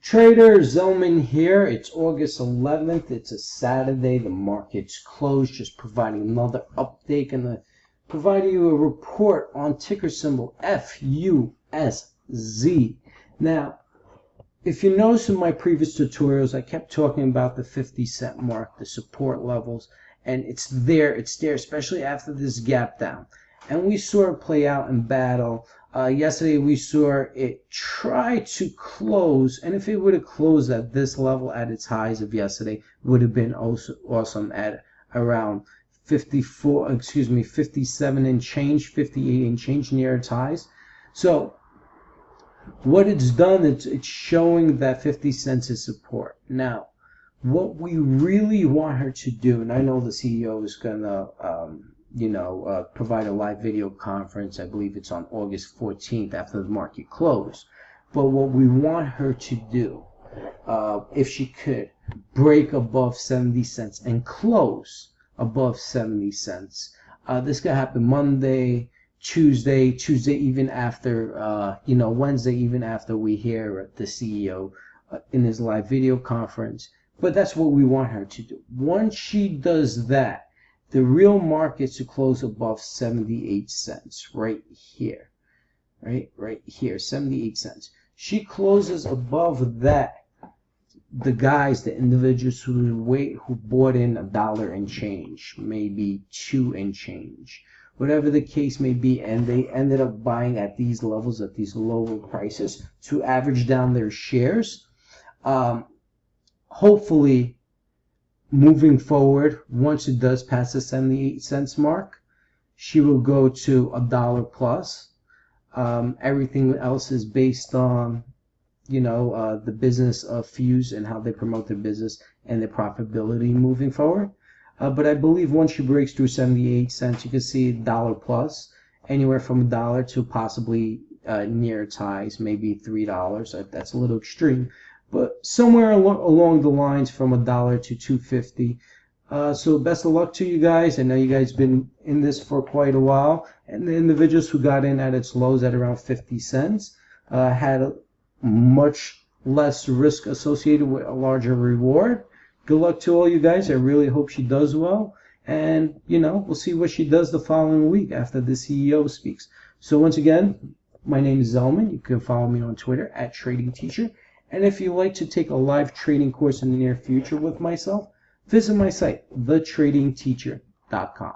Trader Zelman here. It's August 11th. It's a Saturday. The market's closed. Just providing another update and providing you a report on ticker symbol FUSZ. Now, if you notice in my previous tutorials, I kept talking about the 50-cent mark, the support levels, and it's there, especially after this gap down. And we saw it play out in battle. Yesterday we saw it try to close, and if it would have closed at this level at its highs of yesterday, it would have been also awesome at around 57 and change, 58 and change near its highs. So what it's done, it's showing that 50 cents is support. Now, what we really want her to do, and I know the CEO is gonna provide a live video conference. I believe it's on August 14th after the market closed. But what we want her to do, if she could, break above 70 cents and close above 70 cents. This could happen Monday, Tuesday even after, Wednesday even after we hear the CEO in his live video conference. But that's what we want her to do. Once she does that, the real market to close above 78 cents right here, right here, 78 cents. She closes above that, the guys, the individuals who bought in $1 and change, maybe 2 and change, whatever the case may be, and they ended up buying at these levels, at these lower prices to average down their shares. Hopefully, moving forward, once it does pass the 78 cents mark, she will go to $1 plus. Everything else is based on, the business of FUSZ and how they promote their business and their profitability moving forward. But I believe once she breaks through 78 cents, you can see $1 plus, anywhere from $1 to possibly near its highs, maybe $3. That's a little extreme. But somewhere along the lines from $1 to $2.50. So best of luck to you guys. I know you guys been in this for quite a while. And the individuals who got in at its lows at around 50 cents had a much less risk associated with a larger reward. Good luck to all you guys. I really hope she does well. And, we'll see what she does the following week after the CEO speaks. So once again, my name is Zelman. You can follow me on Twitter at Trading Teacher. And if you'd like to take a live trading course in the near future with myself, visit my site, thetradingteacher.com.